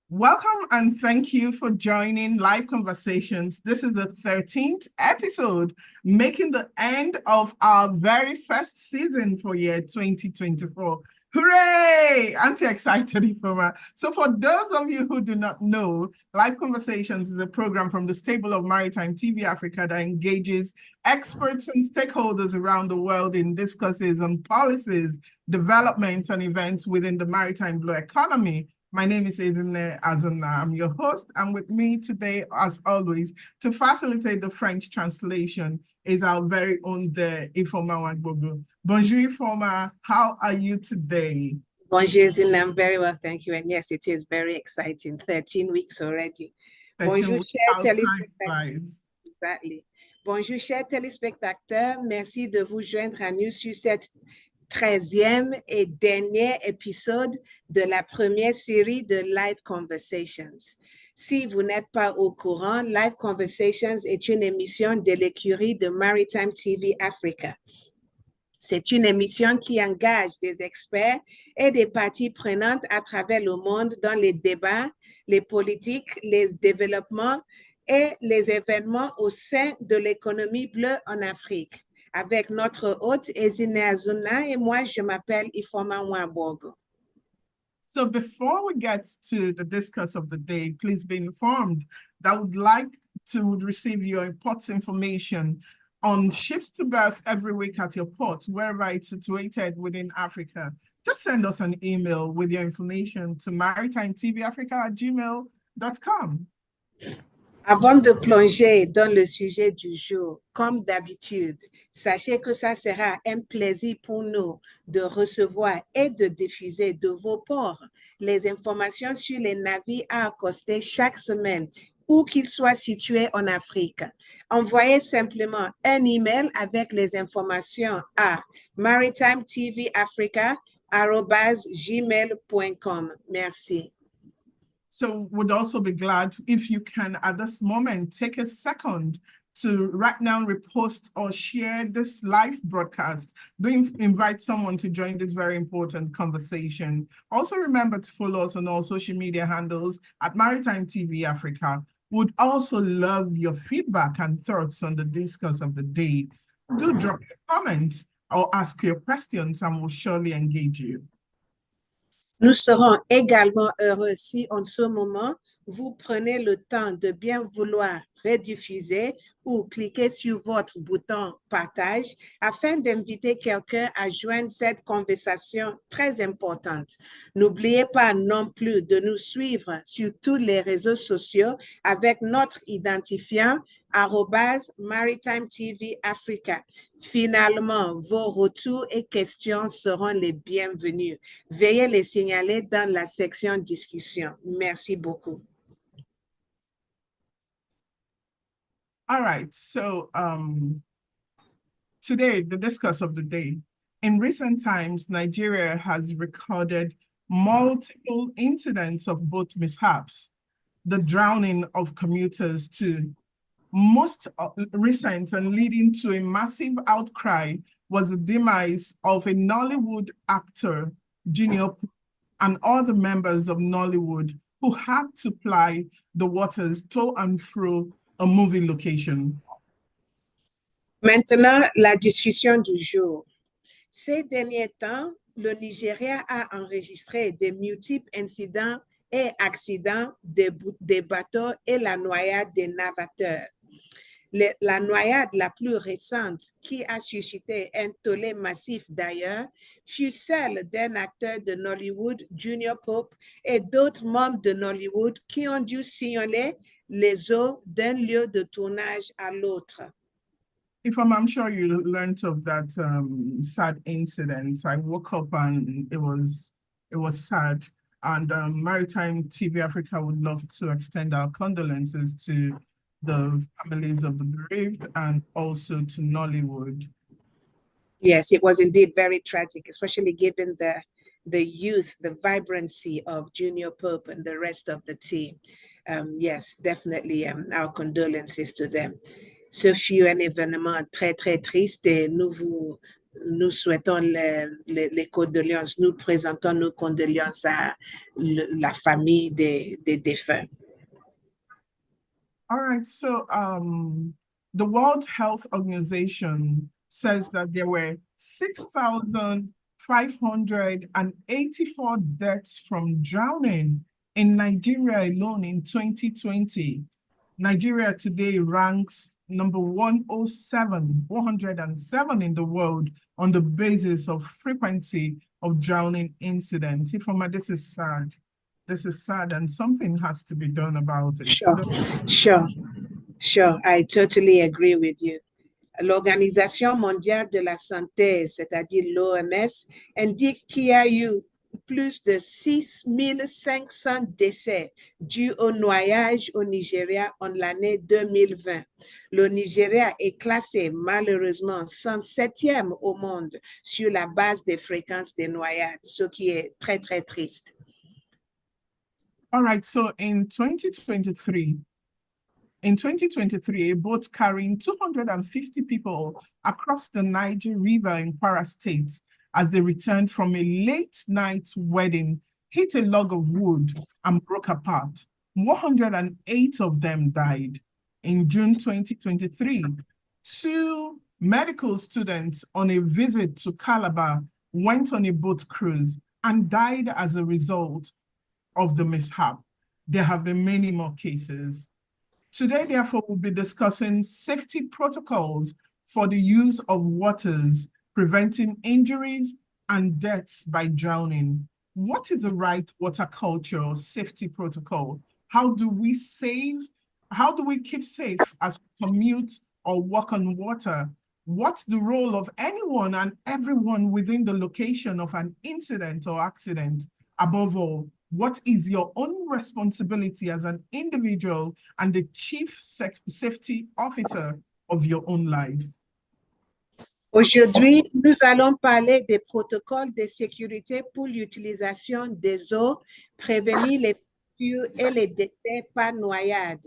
Welcome and thank you for joining Live Conversations. This is the 13th episode, making the end of our very first season for year 2024. Hooray! I'm too excited, Ifoma. So for those of you who do not know, Live Conversations is a program from the stable of Maritime TV Africa that engages experts and stakeholders around the world in discussions on policies, development, and events within the maritime blue economy. My name is Ezine Azana. I'm your host, and with me today, as always, to facilitate the French translation is our very own Ifoma Wagbogo. Bonjour, Ifoma. How are you today? Bonjour, Ezine. I'm very well, thank you. And yes, it is very exciting. 13 weeks already. 13 Bonjour, weeks, chers how time téléspectateurs. flies. Exactly. Bonjour, chers téléspectateurs. Merci de vous joindre à nous sur cette 13e et dernier épisode de la première série de Live Conversations. Si vous n'êtes pas au courant, Live Conversations est une émission de l'écurie de Maritime TV Africa. C'est une émission qui engage des experts et des parties prenantes à travers le monde dans les débats, les politiques, les développements et les événements au sein de l'économie bleue en Afrique. Avec notre hôte Ezine Azuna et moi, je m'appelle Ifoma Wagbogo. So before we get to the discuss of the day, please be informed that I would like to receive your important information on ships to berth every week at your port, wherever it's situated within Africa. Just send us an email with your information to maritimetvafrica@gmail.com. Avant de plonger dans le sujet du jour, comme d'habitude, sachez que ça sera un plaisir pour nous de recevoir et de diffuser de vos ports les informations sur les navires à accoster chaque semaine, où qu'ils soient situés en Afrique. Envoyez simplement un email avec les informations à maritimetvafrica@gmail.com. Merci. So would also be glad if you can, at this moment, take a second to right now repost or share this live broadcast. Do invite someone to join this very important conversation. Also remember to follow us on all social media handles at Maritime TV Africa. Would also love your feedback and thoughts on the discourse of the day. Do drop your comments or ask your questions and we'll surely engage you. Nous serons également heureux si en ce moment, vous prenez le temps de bien vouloir rediffuser ou cliquer sur votre bouton partage afin d'inviter quelqu'un à joindre cette conversation très importante. N'oubliez pas non plus de nous suivre sur tous les réseaux sociaux avec notre identifiant @Maritime TV Africa. Finalement, vos retours et questions seront les bienvenus. Veuillez les signaler dans la section discussion. Merci beaucoup. All right, so today, the discuss of the day. In recent times, Nigeria has recorded multiple incidents of boat mishaps, the drowning of commuters too. Most recent and leading to a massive outcry was the demise of a Nollywood actor, Junior, and other members of Nollywood who had to ply the waters to and fro a movie location. Maintenant, la discussion du jour. Ces derniers temps, le Nigeria a enregistré de multiples incidents et accidents des bateaux et la noyade des navateurs. La noyade la plus récente, qui a suscité un tollé massif d'ailleurs, fut celle d'un acteur de Nollywood, Junior Pope, et d'autres membres de Nollywood qui ont dû signaler les eaux d'un lieu de tournage à l'autre. I'm sure you learned of that sad incident. I woke up and it was sad. And Maritime TV Africa would love to extend our condolences to the families of the bereaved and also to Nollywood. Yes, it was indeed very tragic, especially given the youth, the vibrancy of Junior Pope and the rest of the team. Yes, definitely our condolences to them. Ce fut un événement très, très triste et nous vous nous souhaitons les condoléances, nous présentons nos condoléances à la famille des défunts. All right, so the World Health Organization says that there were 6,584 deaths from drowning in Nigeria alone in 2020. Nigeria today ranks number 107 in the world on the basis of frequency of drowning incidents. Ifeoma, this is sad. This is sad, and something has to be done about it. Sure, I totally agree with you. L'Organisation mondiale de la santé, c'est-à-dire l'OMS, indique qu'il y a eu plus de 6500 décès dus au noyage au Nigeria en l'année 2020. Le Nigeria est classé malheureusement 107e au monde sur la base des fréquences des noyades, ce qui est très, très triste. All right, so in 2023, a boat carrying 250 people across the Niger River in Kwara State as they returned from a late night wedding hit a log of wood and broke apart. 108 of them died. In June 2023, 2 medical students on a visit to Calabar went on a boat cruise and died as a result of the mishap. There have been many more cases. Today, therefore, we'll be discussing safety protocols for the use of waters, preventing injuries and deaths by drowning. What is the right water culture or safety protocol? How do we keep safe as we commute or walk on water? What's the role of anyone and everyone within the location of an incident or accident? Above all, what is your own responsibility as an individual and the chief safety officer of your own life? Aujourd'hui, nous allons parler des protocoles de sécurité pour l'utilisation des eaux, prévenir les fractures et les décès par noyade.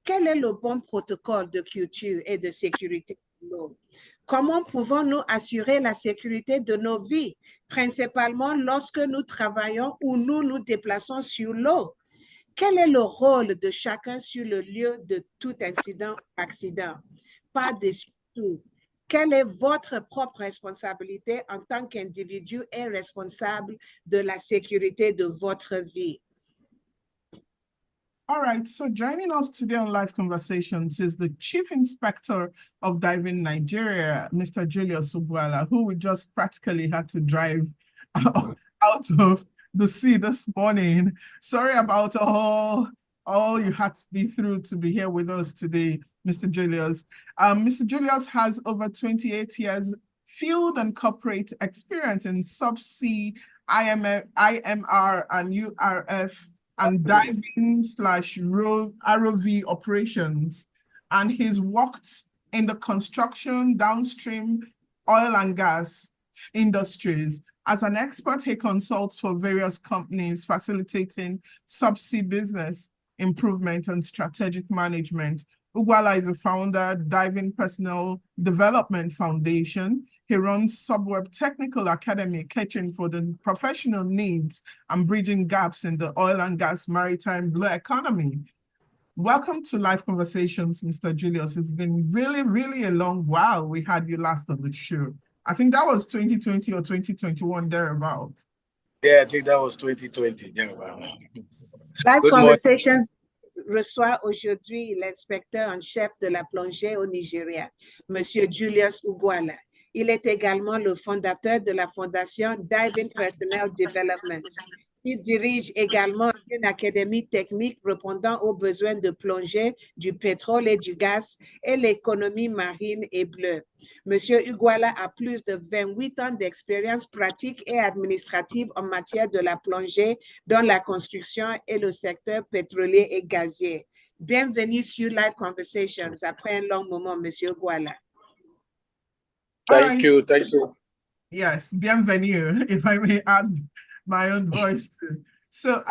Quel est le bon protocole de culture et de sécurité de l'eau? Comment pouvons-nous assurer la sécurité de nos vies, principalement lorsque nous travaillons ou nous nous déplaçons sur l'eau? Quel est le rôle de chacun sur le lieu de tout incident ou accident? Par-dessus tout, quelle est votre propre responsabilité en tant qu'individu et responsable de la sécurité de votre vie? All right, so joining us today on Live Conversations is the Chief Inspector of Diving Nigeria, Mr. Julius Ugwala, who we just practically had to drive out of the sea this morning. Sorry about all you had to be through to be here with us today, Mr. Julius. Mr. Julius has over 28 years field and corporate experience in subsea, IMR and URF and diving/ROV operations. And he's worked in the construction, downstream oil and gas industries. As an expert, he consults for various companies facilitating subsea business improvement and strategic management. Ugwala is a founder, Diving Personnel Development Foundation. He runs Subweb Technical Academy, catering for the professional needs and bridging gaps in the oil and gas maritime blue economy. Welcome to Live Conversations, Mr. Julius. It's been really, really a long while we had you last on the show. I think that was 2020 or 2021, thereabout. Yeah, I think that was 2020. Live Conversations reçoit aujourd'hui l'inspecteur en chef de la plongée au Nigeria, M. Julius Ugwala. Il est également le fondateur de la fondation Diving Personnel Development. Il dirige également une académie technique répondant aux besoins de plongée du pétrole et du gaz et l'économie marine et bleue. Monsieur Ugwala a plus de 28 ans d'expérience pratique et administrative en matière de la plongée dans la construction et le secteur pétrolier et gazier. Bienvenue sur Live Conversations après un long moment, Monsieur Ugwala. Thank you. Yes, bienvenue, if I may add my own voice too. So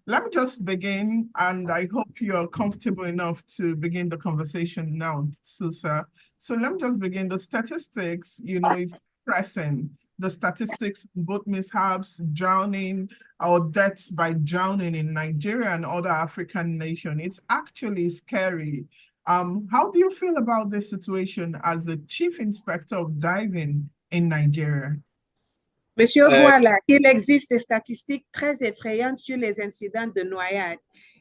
let me just begin, and I hope you're comfortable enough to begin the conversation now, Susa. So let me just begin. The statistics, if depressing. The statistics, both mishaps, drowning, or deaths by drowning in Nigeria and other African nations. It's actually scary. How do you feel about this situation as the Chief Inspector of Diving in Nigeria? Monsieur Ugwala, il existe des statistiques très effrayantes sur les incidents de noyade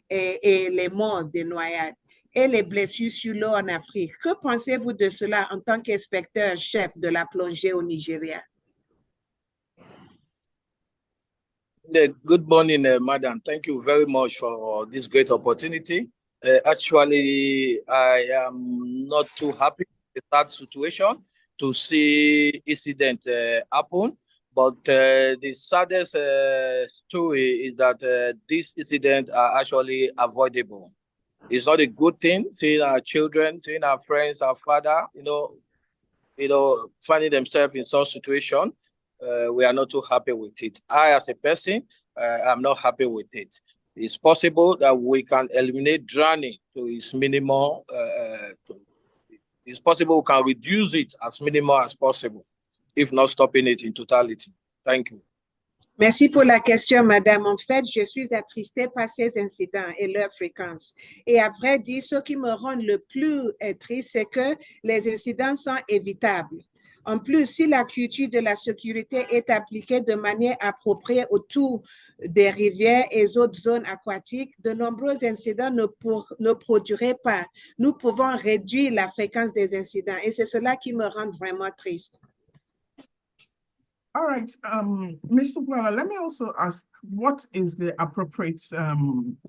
et les morts de noyade et les blessures sur l'eau en Afrique. Que pensez-vous de cela en tant qu'inspecteur-chef de la plongée au Nigeria? Good morning, madam. Thank you very much for this great opportunity. Actually, I am not too happy with that situation to see incident happen. But the saddest story is that these incidents are actually avoidable. It's not a good thing seeing our children, seeing our friends, our father, finding themselves in such situation. We are not too happy with it. I, as a person, I'm not happy with it. It's possible that we can eliminate drowning to its minimal. It's possible we can reduce it as minimal as possible, if not stopping it in totality. Thank you. Merci pour la question, madame. En fait, je suis attristée par ces incidents et leur fréquence. Et à vrai dire, ce qui me rend le plus triste, c'est que les incidents sont évitables. En plus, si la culture de la sécurité est appliquée de manière appropriée autour des rivières et autres zones aquatiques, de nombreux incidents ne produiraient pas. Nous pouvons réduire la fréquence des incidents et c'est cela qui me rend vraiment triste. All right, Mr. Ugwala, let me also ask, what is the appropriate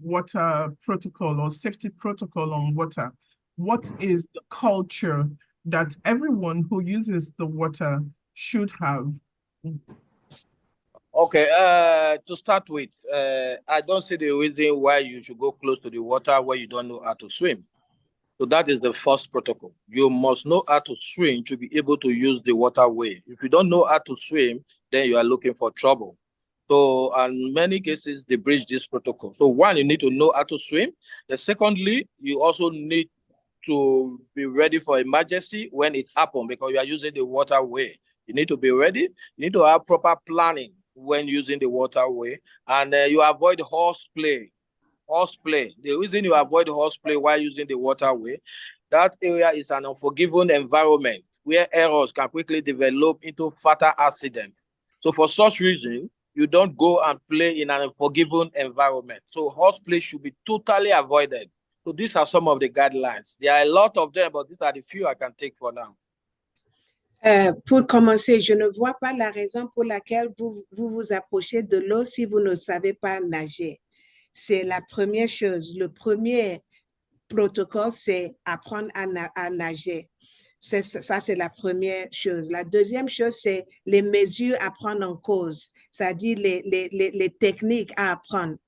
water protocol or safety protocol on water? What is the culture that everyone who uses the water should have? Okay, to start with, I don't see the reason why you should go close to the water where you don't know how to swim. So that is the first protocol. You must know how to swim to be able to use the waterway. If you don't know how to swim, then you are looking for trouble. So in many cases, they breach this protocol. So one, you need to know how to swim. Secondly, you also need to be ready for emergency when it happens because you are using the waterway. You need to be ready. You need to have proper planning when using the waterway. And you avoid horseplay. Horseplay. The reason you avoid horseplay while using the waterway, that area is an unforgiving environment where errors can quickly develop into fatal accident. So for such reason, you don't go and play in an unforgiving environment. So horseplay should be totally avoided. So these are some of the guidelines. There are a lot of them, but these are the few I can take for now. Pour commencer, je ne vois pas la raison pour laquelle vous approchez de l'eau si vous ne savez pas nager. C'est la première chose. Le premier protocole, c'est apprendre à nager. Ça, c'est la première chose. La deuxième chose, c'est les mesures à prendre en cause, c'est-à-dire les techniques à apprendre.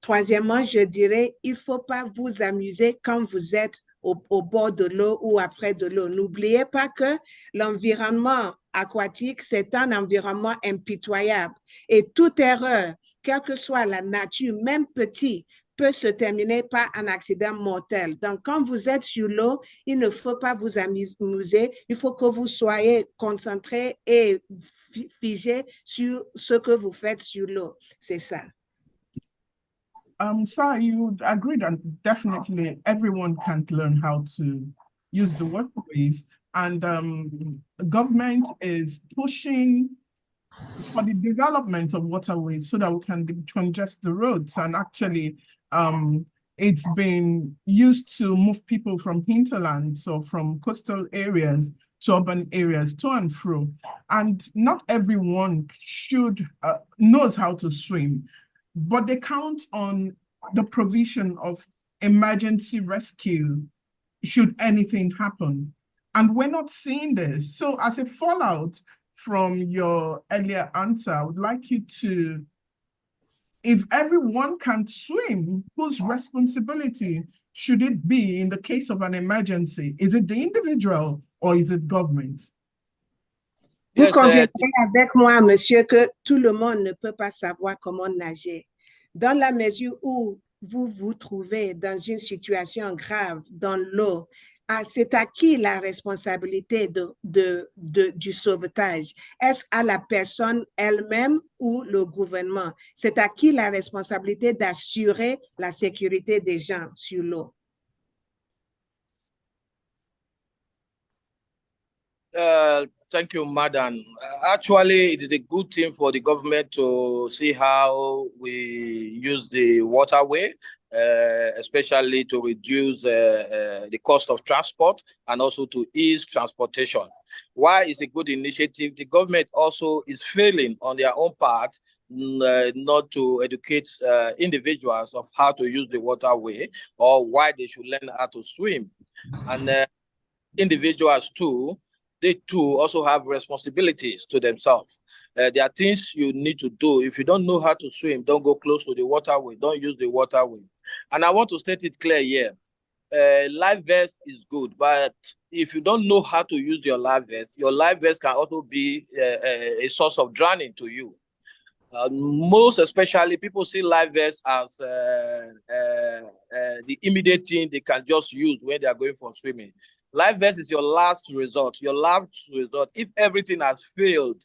Troisièmement, je dirais, il ne faut pas vous amuser quand vous êtes au bord de l'eau ou après de l'eau. N'oubliez pas que l'environnement aquatique, c'est un environnement impitoyable et toute erreur, quelle que soit la nature, même petit, peut se terminer par un accident mortel. Donc, quand vous êtes sur l'eau, il ne faut pas vous amuser, il faut que vous soyez concentré et figé sur ce que vous faites sur l'eau. C'est ça. Sir, you agree that definitely everyone can't learn how to use the waterways, and the government is pushing for the development of waterways so that we can decongest the roads. And actually, it's been used to move people from hinterlands or from coastal areas to urban areas to and fro. And not everyone knows how to swim, but they count on the provision of emergency rescue should anything happen. And we're not seeing this. So as a fallout from your earlier answer, I would like you to, if everyone can swim, whose responsibility should it be in the case of an emergency? Is it the individual or is it government? Vous conviendrez avec moi, monsieur, que tout le monde ne peut pas savoir comment nager. Dans la mesure où vous vous trouvez dans une situation grave dans l'eau, c'est à qui la responsabilité du sauvetage? Est-ce à la personne elle-même ou le gouvernement? C'est à qui la responsabilité d'assurer la sécurité des gens sur l'eau? Thank you, Madam. Actually, it is a good thing for the government to see how we use the waterway, especially to reduce the cost of transport and also to ease transportation. Why is a good initiative? The government also is failing on their own part not to educate individuals of how to use the waterway or why they should learn how to swim. And individuals too, they too also have responsibilities to themselves. There are things you need to do. If you don't know how to swim, don't go close to the waterway. Don't use the waterway. And I want to state it clear here. Life vest is good, but if you don't know how to use your life vest can also be a source of drowning to you. Most especially, people see life vests as the immediate thing they can just use when they are going for swimming. Life vest is your last resort. Your last resort. If everything has failed,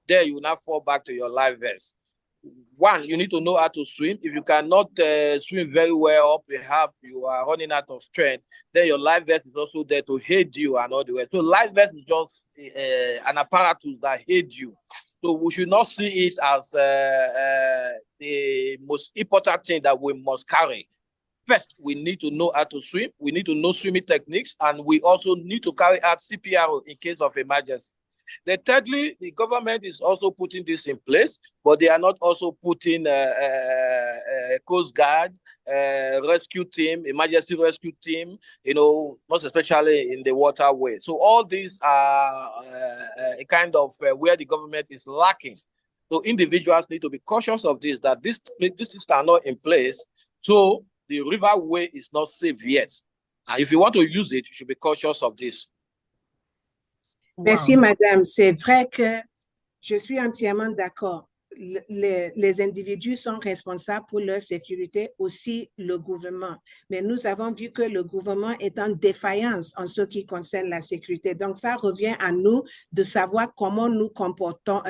then you will not fall back to your life vest. One, you need to know how to swim. If you cannot swim very well, or perhaps you are running out of strength, then your life vest is also there to aid you and all the rest. So life vest is just an apparatus that aids you. So we should not see it as the most important thing that we must carry. First, we need to know how to swim. We need to know swimming techniques, and we also need to carry out CPR in case of emergency. Then thirdly, the government is also putting this in place, but they are not also putting Coast Guard, rescue team, emergency rescue team, most especially in the waterway. So all these are a kind of where the government is lacking. So individuals need to be cautious of this, that these things are not in place. So the riverway is not safe yet. And if you want to use it, you should be cautious of this. Merci, Madame. C'est vrai que je suis entièrement d'accord. Les individus sont responsables pour leur sécurité, aussi le gouvernement. Mais nous avons vu que le gouvernement est en défaillance en ce qui concerne la sécurité. Donc, ça revient à nous de savoir comment nous nous comportons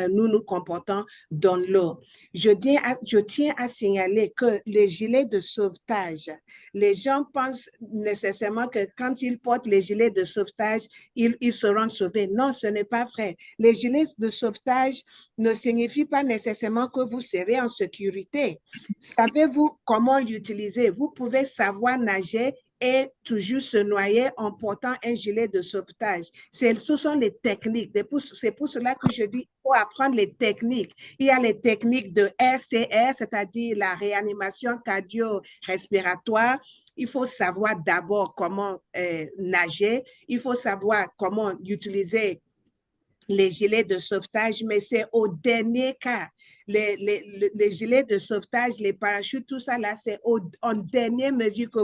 dans l'eau. Je tiens à signaler que les gilets de sauvetage, les gens pensent nécessairement que quand ils portent les gilets de sauvetage, ils seront sauvés. Non, ce n'est pas vrai. Les gilets de sauvetage ne signifie pas nécessairement que vous serez en sécurité. Savez-vous comment l'utiliser? Vous pouvez savoir nager et toujours se noyer en portant un gilet de sauvetage. Ce sont les techniques. C'est pour cela que je dis qu'il faut apprendre les techniques. Il y a les techniques de RCR, c'est-à-dire la réanimation cardio-respiratoire. Il faut savoir d'abord comment nager. Il faut savoir comment utiliser les gilets de sauvetage, mais c'est au dernier cas. Les gilets de sauvetage, les parachutes, tout ça là, c'est en dernière mesure que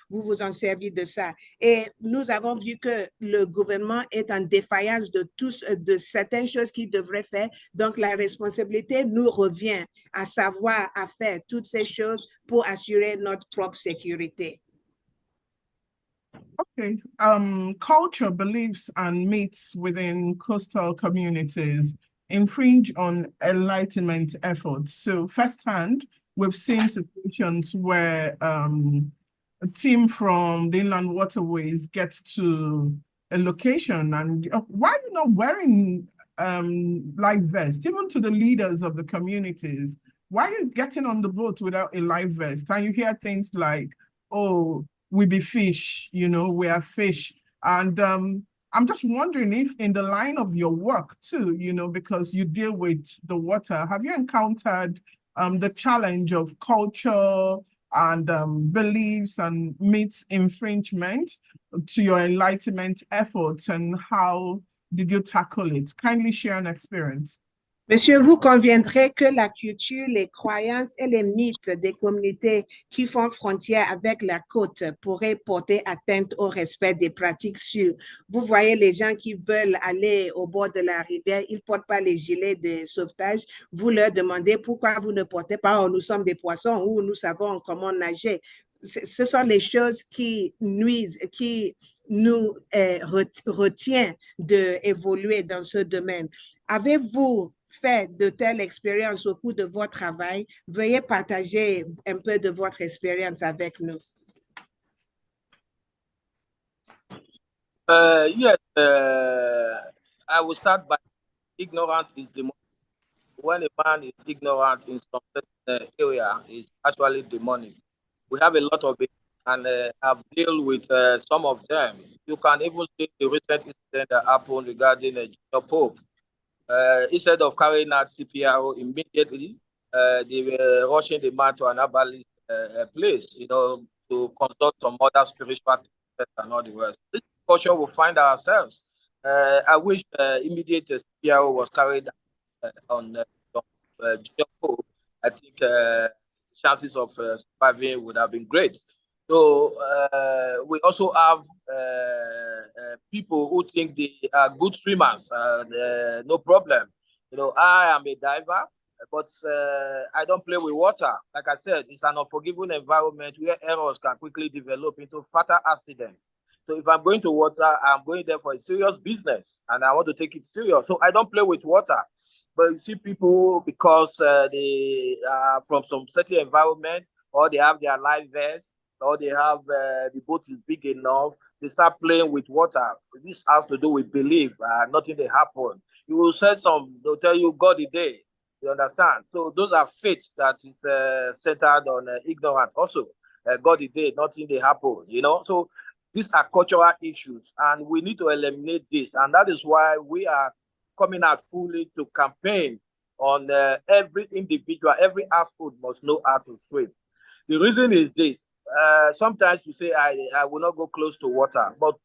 vous en servez de ça. Et nous avons vu que le gouvernement est en défaillance de certaines choses qu'il devrait faire. Donc, la responsabilité nous revient à savoir à faire toutes ces choses pour assurer notre propre sécurité. Okay. Culture, beliefs, and myths within coastal communities infringe on enlightenment efforts. So firsthand, we've seen situations where a team from the inland waterways gets to a location and why are you not wearing life vest? Even to the leaders of the communities, why are you getting on the boat without a life vest? And you hear things like, oh, we be fish, we are fish. And I'm just wondering if in the line of your work too, because you deal with the water, have you encountered the challenge of culture and beliefs and myths infringement to your enlightenment efforts, and how did you tackle it? Kindly share an experience. Monsieur, vous conviendrez que la culture, les croyances et les mythes des communautés qui font frontière avec la côte pourraient porter atteinte au respect des pratiques sûres. Vous voyez les gens qui veulent aller au bord de la rivière, ils ne portent pas les gilets de sauvetage. Vous leur demandez pourquoi vous ne portez pas, oh, nous sommes des poissons ou nous savons comment nager. Ce sont les choses qui nuisent, qui nous retient d'évoluer dans ce domaine. Avez-vous fait de telles expériences au cours de votre travail? Veuillez partager un peu de votre expérience avec nous. Yes, I will start by ignorant is demonic. When a man is ignorant in some certain area, it's actually demonic. We have a lot of it, and I've dealt with some of them. You can even see the recent incident that happened regarding a junior pope. Instead of carrying out CPRO immediately, they were rushing the man to an herbalist place, you know, to consult some other spiritual things and all the rest. This culture will find ourselves. I wish immediate CPRO was carried on junior pope. I think chances of surviving would have been great. So we also have people who think they are good swimmers. No problem. You know, I am a diver, but I don't play with water. Like I said, it's an unforgiving environment where errors can quickly develop into fatal accidents. So if I'm going to water, I'm going there for a serious business, and I want to take it serious. So I don't play with water. But you see people, because they are from some certain environment, or they have their life vest, or they have the boat is big enough, they start playing with water. This has to do with belief. Nothing will happen. You will say they'll tell you God is there. You understand? So those are faiths that is centered on ignorance. Also, God is there, nothing will happen. You know, so these are cultural issues, and we need to eliminate this. And that is why we are coming out fully to campaign on every individual, every household must know how to swim. The reason is this. Sometimes you say, I will not go close to water, but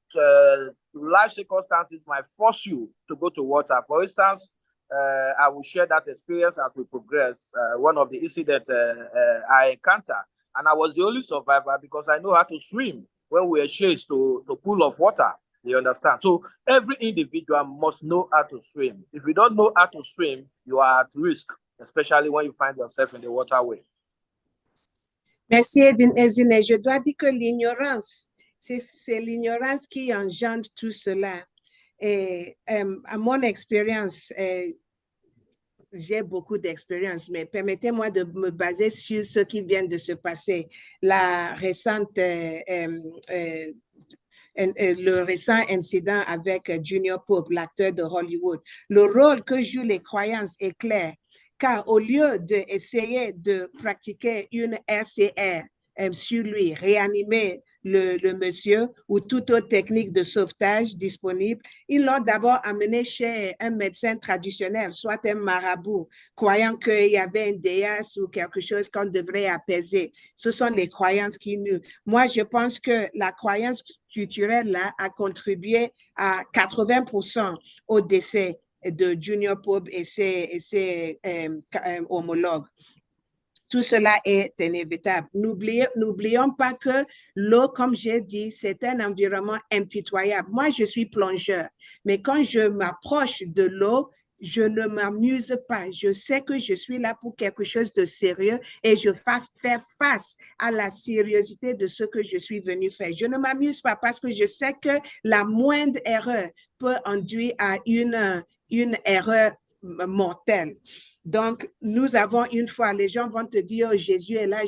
life circumstances might force you to go to water. For instance, I will share that experience as we progress. One of the incidents I encountered, and I was the only survivor because I know how to swim when we were chased to pool of water. You understand? So every individual must know how to swim. If you don't know how to swim, you are at risk, especially when you find yourself in the waterway. Merci, Ezine. Je dois dire que l'ignorance, c'est l'ignorance qui engendre tout cela. Et à mon expérience, j'ai beaucoup d'expérience, mais permettez-moi de me baser sur ce qui vient de se passer. La récente le récent incident avec Junior Pope, l'acteur de Hollywood. Le rôle que jouent les croyances est clair, car au lieu d'essayer de pratiquer une RCR sur lui, réanimer le monsieur ou toute autre technique de sauvetage disponible, ils l'ont d'abord amené chez un médecin traditionnel, soit un marabout, croyant qu'il y avait une déesse ou quelque chose qu'on devrait apaiser. Ce sont les croyances qui nous... Moi, je pense que la croyance culturelle là, a contribué à 80% au décès de Junior Pope et ses homologues. Tout cela est inévitable. N'oublions pas que l'eau, comme j'ai dit, c'est un environnement impitoyable. Moi, je suis plongeur, mais quand je m'approche de l'eau, je ne m'amuse pas. Je sais que je suis là pour quelque chose de sérieux et je vais faire face à la sérieuxité de ce que je suis venu faire. Je ne m'amuse pas parce que je sais que la moindre erreur peut conduire à une erreur mortelle. Donc, nous avons une foi, les gens vont te dire, oh, Jésus est là,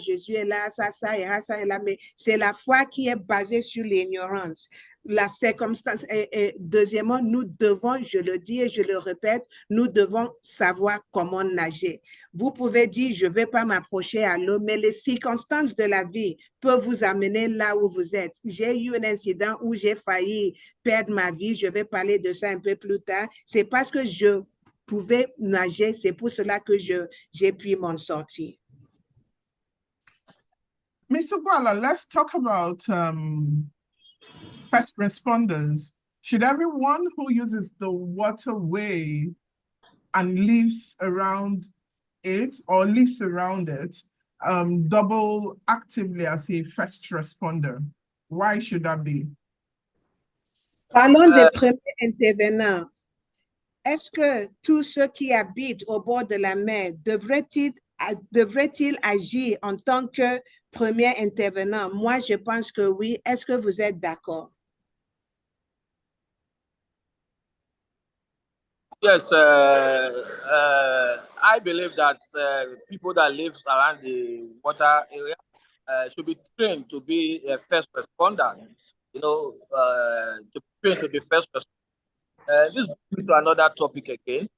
ça est là, mais c'est la foi qui est basée sur l'ignorance. La circonstance, et deuxièmement, nous devons, je le dis et je le répète, nous devons savoir comment nager. Vous pouvez dire, je ne vais pas m'approcher à l'eau, mais les circonstances de la vie peuvent vous amener là où vous êtes. J'ai eu un incident où j'ai failli perdre ma vie, je vais parler de ça un peu plus tard. C'est parce que je pouvais nager, c'est pour cela que j'ai pu m'en sortir. Mr. Ugwala, let's talk about first responders. Should everyone who uses the waterway and lives around it or lives around it double actively as a first responder? Why should that be? Parlons des premiers intervenants. Est-ce que tous ceux qui habitent au bord de la mer devraient-ils agir en tant que premier intervenant? Moi, je pense que oui. Est-ce que vous êtes d'accord? Yes, I believe that people that live around the water area should be trained to be a first responder. You know, to be trained to be first responder. This brings me to another topic again.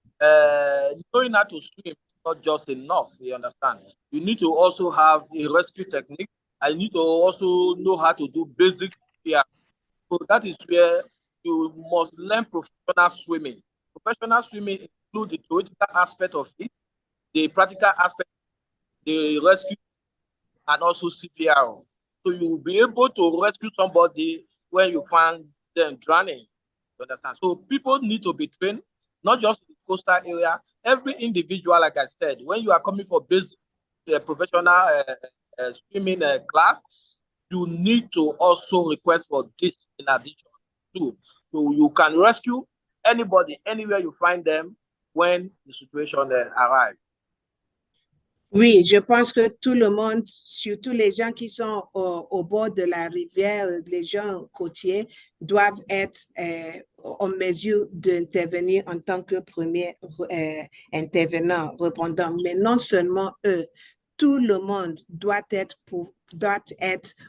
Knowing how to swim is not just enough, you understand. You need to also have a rescue technique. I need to also know how to do basic CPR. So that is where you must learn professional swimming. Professional swimming includes the theoretical aspect of it, the practical aspect, the rescue, and also CPR. So you will be able to rescue somebody when you find them drowning. You understand? So people need to be trained, not just in the coastal area. Every individual, like I said, when you are coming for basic professional swimming class, you need to also request for this in addition too. So you can rescue anybody, anywhere you find them when the situation arrives. Oui, je pense que tout le monde, surtout les gens qui sont au bord de la rivière, les gens côtiers, doivent être en mesure d'intervenir en tant que premier intervenant, répondant. Mais non seulement eux, tout le monde doit être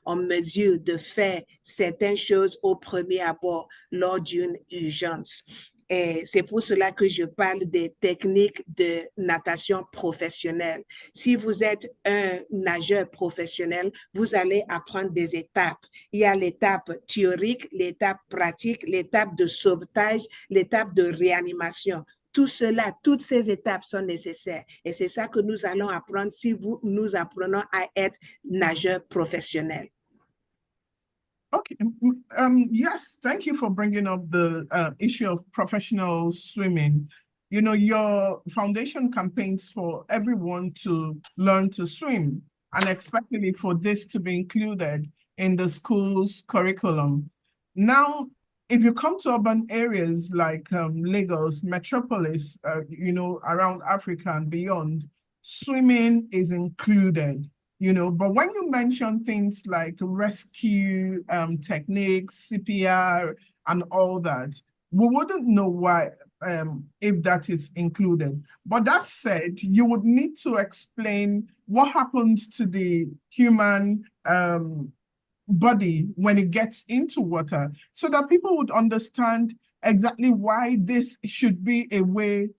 en mesure de faire certaines choses au premier abord lors d'une urgence. Et c'est pour cela que je parle des techniques de natation professionnelle. Si vous êtes un nageur professionnel, vous allez apprendre des étapes. Il y a l'étape théorique, l'étape pratique, l'étape de sauvetage, l'étape de réanimation. Tout cela, toutes ces étapes sont nécessaires. Et c'est ça que nous allons apprendre si nous apprenons à être nageurs professionnels. Okay. Yes, thank you for bringing up the issue of professional swimming. You know, your foundation campaigns for everyone to learn to swim, and especially for this to be included in the school's curriculum. Now, if you come to urban areas like Lagos, Metropolis, you know, around Africa and beyond, swimming is included. You know, but when you mention things like rescue techniques, CPR, and all that, we wouldn't know why, if that is included. But that said, you would need to explain what happens to the human body when it gets into water, so that people would understand exactly why this should be a way,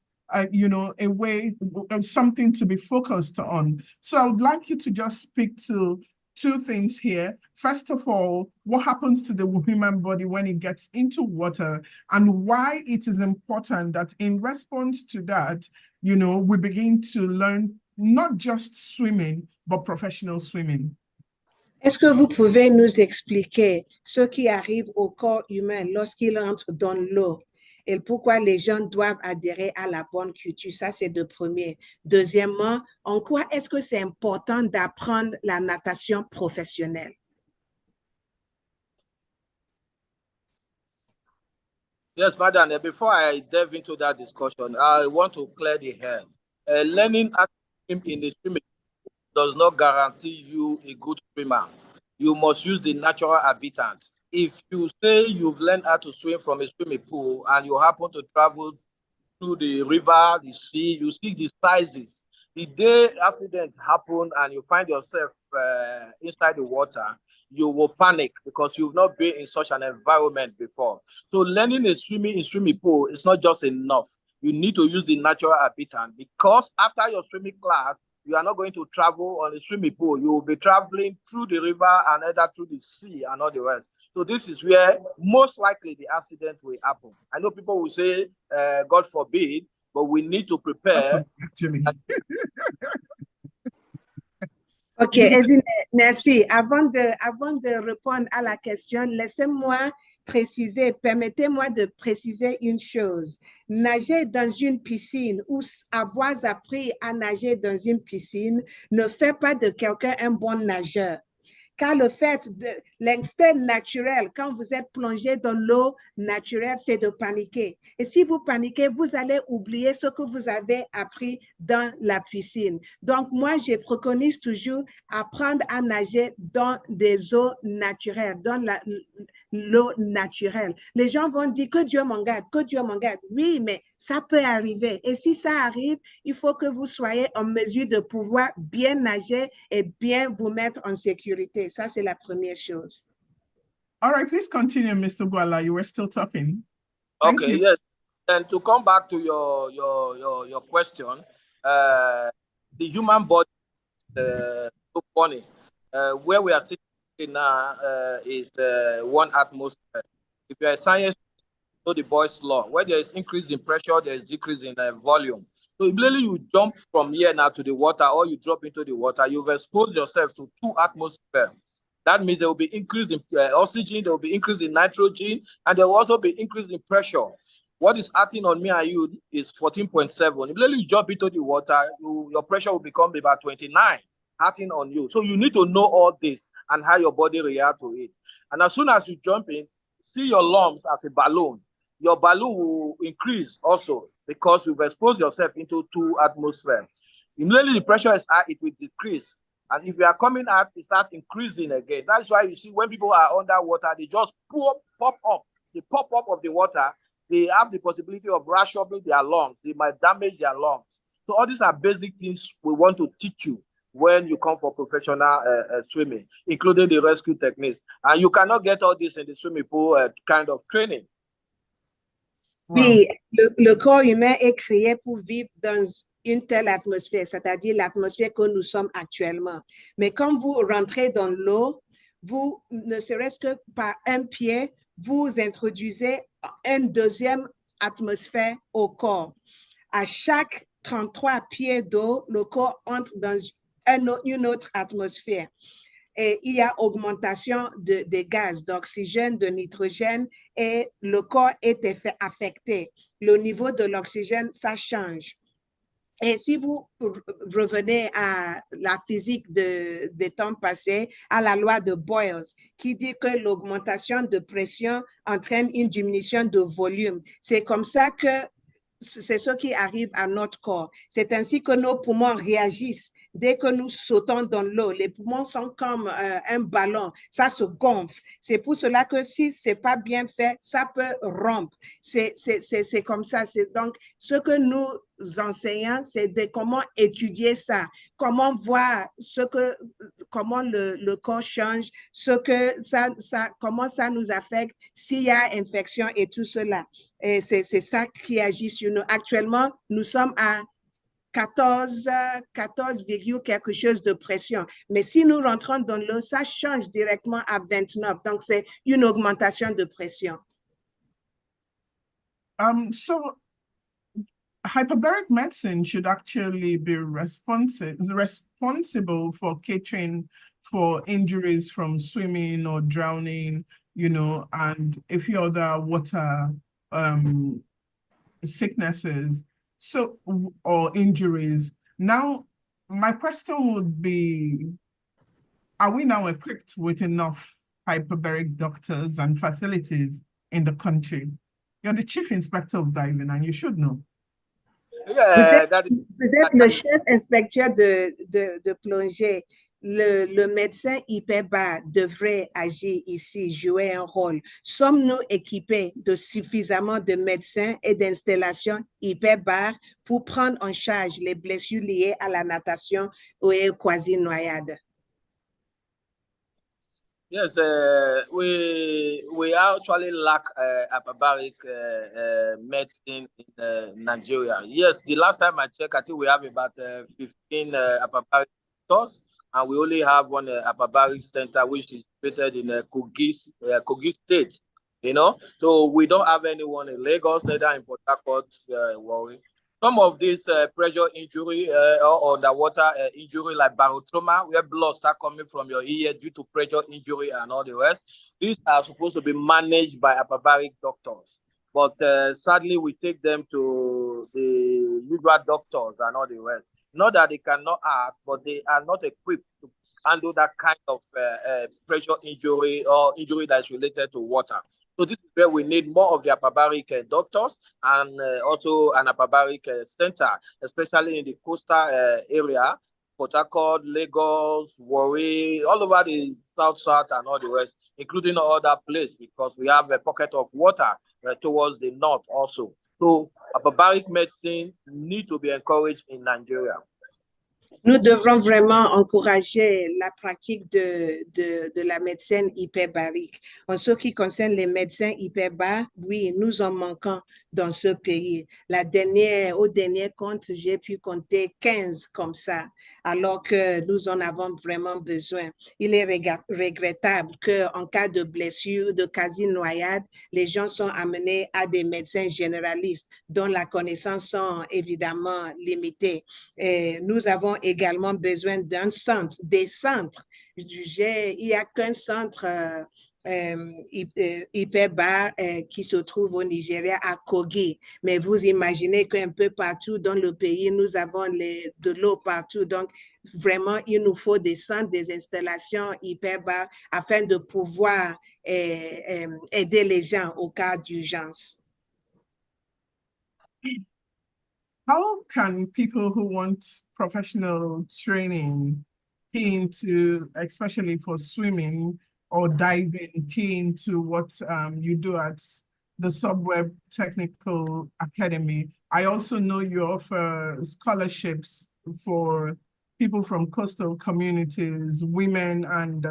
you know, a way, something to be focused on. So I would like you to just speak to two things here. First of all, what happens to the human body when it gets into water, and why it is important that in response to that, you know, we begin to learn not just swimming, but professional swimming. Est-ce que vous pouvez nous expliquer ce qui arrive au corps humain lorsqu'il entre dans l'eau et pourquoi les gens doivent adhérer à la bonne culture? Ça, c'est de premier. Deuxièmement, en quoi est-ce que c'est important d'apprendre la natation professionnelle? Yes, madam. Before I delve into that discussion, I want to clear the air. Learning how to swim in the swimming does not guarantee you a good swimmer. You must use the natural habitat. If you say you've learned how to swim from a swimming pool and you happen to travel through the river, the sea, you see the sizes. The day accidents happen and you find yourself inside the water, you will panic because you've not been in such an environment before. So learning a swimming pool is not just enough. You need to use the natural habitat, because after your swimming class, you are not going to travel on a swimming pool. You will be traveling through the river and either through the sea and all the rest. So this is where most likely the accident will happen. I know people will say, God forbid, but we need to prepare. Actually. OK, Ezine, merci. Avant de répondre à la question, laissez-moi préciser, permettez-moi de préciser une chose. Nager dans une piscine ou avoir appris à nager dans une piscine ne fait pas de quelqu'un un bon nageur. Car le fait de l'instinct naturel, quand vous êtes plongé dans l'eau naturelle, c'est de paniquer. Et si vous paniquez, vous allez oublier ce que vous avez appris dans la piscine. Donc, moi, je préconise toujours apprendre à nager dans des eaux naturelles, dans l'eau naturelle. Les gens vont dire que Dieu m'en garde, que Dieu m'en garde. Oui, mais ça peut arriver. Et si ça arrive, il faut que vous soyez en mesure de pouvoir bien nager et bien vous mettre en sécurité. Ça, c'est la première chose. All right, please continue, Mr. Ugwala. You were still talking. Thank Okay, you. yes. And to come back to your question, the human body so funny. Where we are sitting now is 1 atmosphere. If you're a science, you know the Boyle's law. Where there is increase in pressure, there is decrease in volume. So immediately you jump from here now to the water, or you drop into the water, you've exposed yourself to 2 atmospheres. That means there will be increase in oxygen, there will be increase in nitrogen, and there will also be increase in pressure. What is acting on me and you is 14.7. Immediately you jump into the water, your pressure will become about 29 acting on you. So you need to know all this and how your body reacts to it. And as soon as you jump in, see your lungs as a balloon. Your balloon will increase also because you've exposed yourself into 2 atmospheres. Immediately the pressure is high, it will decrease. And if you are coming out, it starts increasing again. That's why you see when people are underwater, they just pop up. The pop up of the water, they have the possibility of rupturing their lungs. They might damage their lungs. So all these are basic things we want to teach you when you come for professional swimming, including the rescue techniques. And you cannot get all this in the swimming pool kind of training. Puis, le corps humain est créé pour vivre dans une telle atmosphère, c'est-à-dire l'atmosphère que nous sommes actuellement. Mais quand vous rentrez dans l'eau, vous, ne serait-ce que par un pied, vous introduisez une deuxième atmosphère au corps. À chaque 33 pieds d'eau, le corps entre dans une autre atmosphère. Et il y a augmentation des gaz, d'oxygène, de nitrogène, et le corps est affecté. Le niveau de l'oxygène, ça change. Et si vous revenez à la physique des temps passés, à la loi de Boyle, qui dit que l'augmentation de pression entraîne une diminution de volume, c'est comme ça que c'est ce qui arrive à notre corps. C'est ainsi que nos poumons réagissent. Dès que nous sautons dans l'eau, les poumons sont comme un ballon, ça se gonfle. C'est pour cela que si ce n'est pas bien fait, ça peut rompre. C'est comme ça. Donc, ce que nous enseignons, c'est de comment étudier ça, comment voir comment le corps change, comment ça nous affecte, s'il y a infection et tout cela. Et c'est ça qui agit sur nous. Actuellement, nous sommes à 14, quelque chose de pression. Mais si nous rentrons dans l'eau, ça change directement à 29. Donc, c'est une augmentation de pression. So hyperbaric medicine should actually be responsible for catering for injuries from swimming or drowning, and a few other water sicknesses, or injuries. Now, my question would be, are we now equipped with enough hyperbaric doctors and facilities in the country? You're the chief inspector of diving, and you should know. Yeah, vous êtes le chef inspecteur de plongée. Le médecin hyperbar devrait agir ici, jouer un rôle. Sommes-nous équipés de suffisamment de médecins et d'installations hyperbar pour prendre en charge les blessures liées à la natation ou aux quasi-noyades? Yes, we actually lack hyperbaric medicine in Nigeria. Yes, the last time I checked, I think we have about 15 hyperbaric doctors, and we only have one hyperbaric center which is located in Kogi State. So we don't have anyone in Lagos, neither in Port Harcourt. Worry. Some of these pressure injury or underwater injury like barotrauma, where blood start coming from your ear due to pressure injury and all the rest, these are supposed to be managed by hyperbaric doctors. But sadly, we take them to the usual doctors and all the rest. Not that they cannot act, but they are not equipped to handle that kind of pressure injury or injury that is related to water. So this is where we need more of the hyperbaric doctors and also an hyperbaric center, especially in the coastal area, Port Harcourt, Lagos, Warri, all over the south and all the rest, including other places, because we have a pocket of water towards the north also. So barbaric medicine need to be encouraged in Nigeria. Nous devrons vraiment encourager la pratique de la médecine hyperbarique. En ce qui concerne les médecins hyperbares, oui, nous en manquons dans ce pays. Au dernier compte, j'ai pu compter 15 comme ça, alors que nous en avons vraiment besoin. Il est regrettable qu'en cas de blessure, de quasi-noyade, les gens sont amenés à des médecins généralistes dont la connaissance sont évidemment limitée. Et nous avons également besoin d'un centre, des centres. Il n'y a qu'un centre hyperbar qui se trouve au Nigeria, à Kogi. Mais vous imaginez qu'un peu partout dans le pays, nous avons de l'eau partout. Donc, vraiment, il nous faut des centres, des installations hyperbar afin de pouvoir aider les gens au cas d'urgence. How can people who want professional training key into, especially for swimming or diving, key into what you do at the Subweb Technical Academy? I also know you offer scholarships for people from coastal communities, women and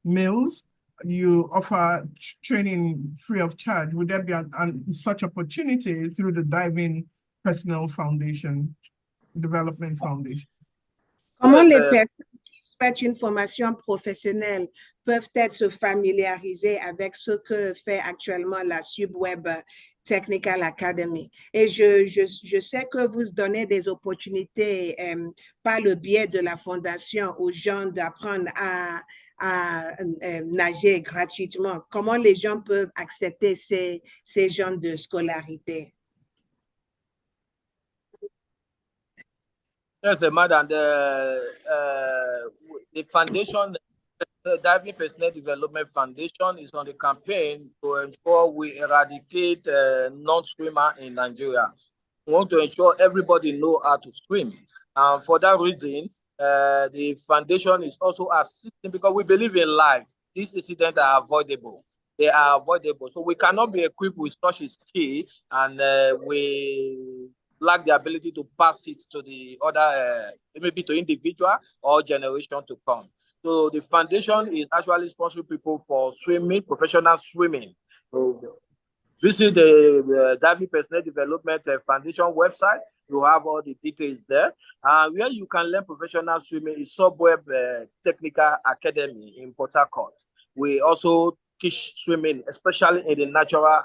males. You offer training free of charge. Would there be such opportunity through the diving Personal Foundation, Development Foundation? Comment les personnes qui souhaitent une formation professionnelle peuvent-elles se familiariser avec ce que fait actuellement la Subweb Technical Academy? Et je sais que vous donnez des opportunités par le biais de la fondation aux gens d'apprendre à nager gratuitement. Comment les gens peuvent accepter ces genres de scolarité? Yes, madam. The foundation, the Diving Personnel Development Foundation, is on the campaign to ensure we eradicate non-swimmer in Nigeria. We want to ensure everybody know how to swim. And for that reason, the foundation is also assisting, because we believe in life. These incidents are avoidable. They are avoidable. So we cannot be equipped with such a skill, and we lack the ability to pass it to the other, maybe to individual or generation to come. So the foundation is actually sponsoring people for swimming, professional swimming. So visit the Diving Personnel Development Foundation website. You have all the details there. Where you can learn professional swimming is Subweb Technical Academy in Port Harcourt. We also teach swimming, especially in the natural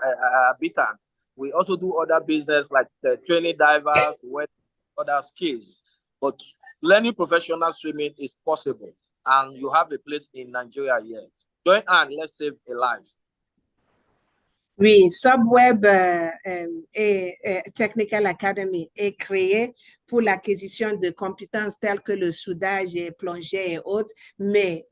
habitat. We also do other business like training divers, with other skills. But learning professional swimming is possible, and you have a place in Nigeria here. Join and let's save a life. Oui, Subweb Technical Academy est créé pour l'acquisition de compétences telles que le soudage et plongée et autres, mais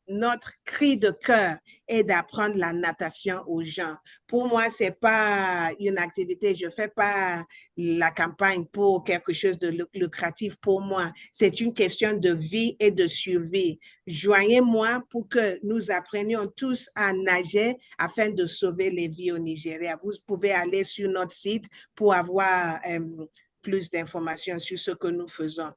notre cri de cœur est d'apprendre la natation aux gens. Pour moi, c'est pas une activité, je fais pas la campagne pour quelque chose de lucratif pour moi. C'est une question de vie et de survie. Joignez-moi pour que nous apprenions tous à nager afin de sauver les vies au Nigeria. Vous pouvez aller sur notre site pour avoir plus d'informations sur ce que nous faisons.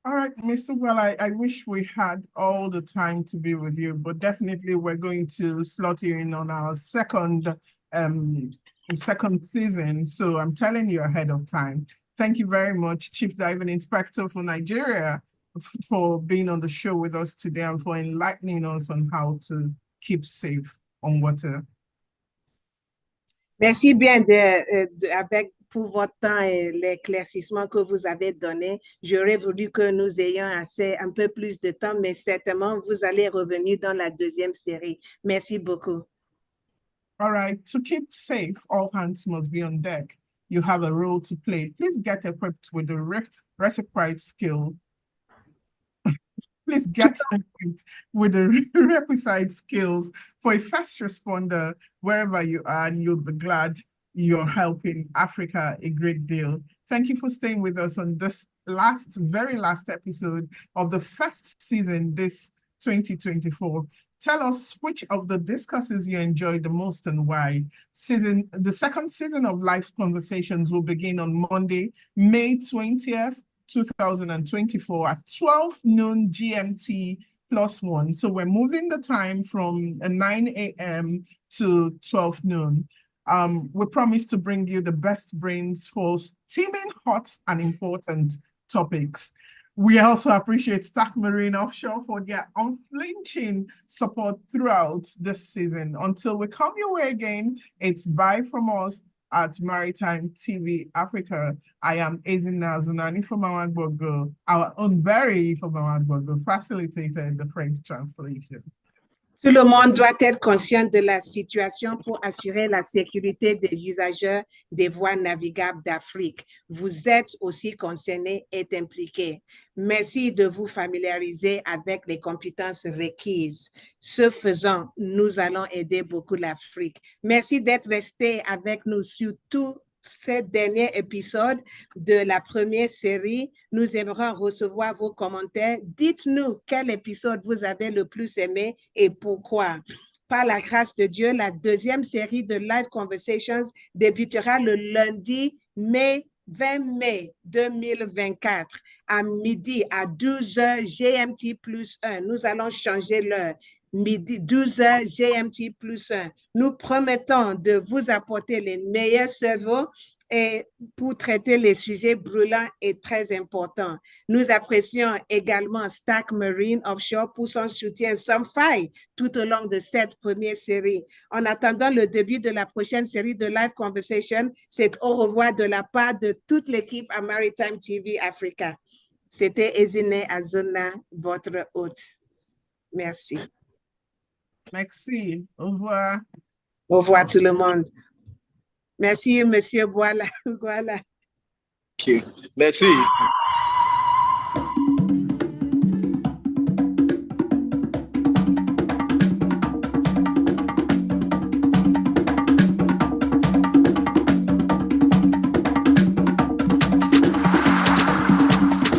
All right, Mr. Well, I wish we had all the time to be with you, but definitely we're going to slot you in on our second season. So I'm telling you ahead of time. Thank you very much, Chief Diving Inspector for Nigeria, for being on the show with us today and for enlightening us on how to keep safe on water. Merci bien pour votre temps et l'éclaircissement que vous avez donné. J'aurais voulu que nous ayons un peu plus de temps, mais certainement, vous allez revenir dans la deuxième série. Merci beaucoup. All right. To keep safe, all hands must be on deck. You have a role to play. Please get equipped with the requisite skill. Please get equipped with the requisite skills for a fast responder wherever you are, and you'll be glad you're helping Africa a great deal. Thank you for staying with us on this very last episode of the first season, this 2024. Tell us which of the discussions you enjoyed the most and why. The second season of Life Conversations will begin on Monday, May 20th, 2024 at 12 noon GMT +1. So we're moving the time from 9 a.m. to 12 noon. We promise to bring you the best brains for steaming hot and important topics. We also appreciate Stack Marine Offshore for their unflinching support throughout this season. Until we come your way again, it's bye from us at Maritime TV Africa. I am Ezina Zunani from Awagbogo, our own very from Awagbogo, facilitated the French translation. Tout le monde doit être conscient de la situation pour assurer la sécurité des usagers des voies navigables d'Afrique. Vous êtes aussi concernés et impliqués. Merci de vous familiariser avec les compétences requises. Ce faisant, nous allons aider beaucoup l'Afrique. Merci d'être resté avec nous sur tout ce dernier épisode de la première série. Nous aimerions recevoir vos commentaires. Dites-nous quel épisode vous avez le plus aimé et pourquoi. Par la grâce de Dieu, la deuxième série de Live Conversations débutera le lundi 20 mai 2024 à midi à 12h GMT +1. Nous allons changer l'heure. Midi 12h GMT +1. Nous promettons de vous apporter les meilleurs cerveaux et pour traiter les sujets brûlants et très importants. Nous apprécions également Stack Marine Offshore pour son soutien sans faille tout au long de cette première série. En attendant le début de la prochaine série de Live Conversation, c'est au revoir de la part de toute l'équipe à Maritime TV Africa. C'était Ezine Azona, votre hôte. Merci. Merci. Au revoir. Au revoir tout le monde. Merci, Monsieur Ugwala. Merci.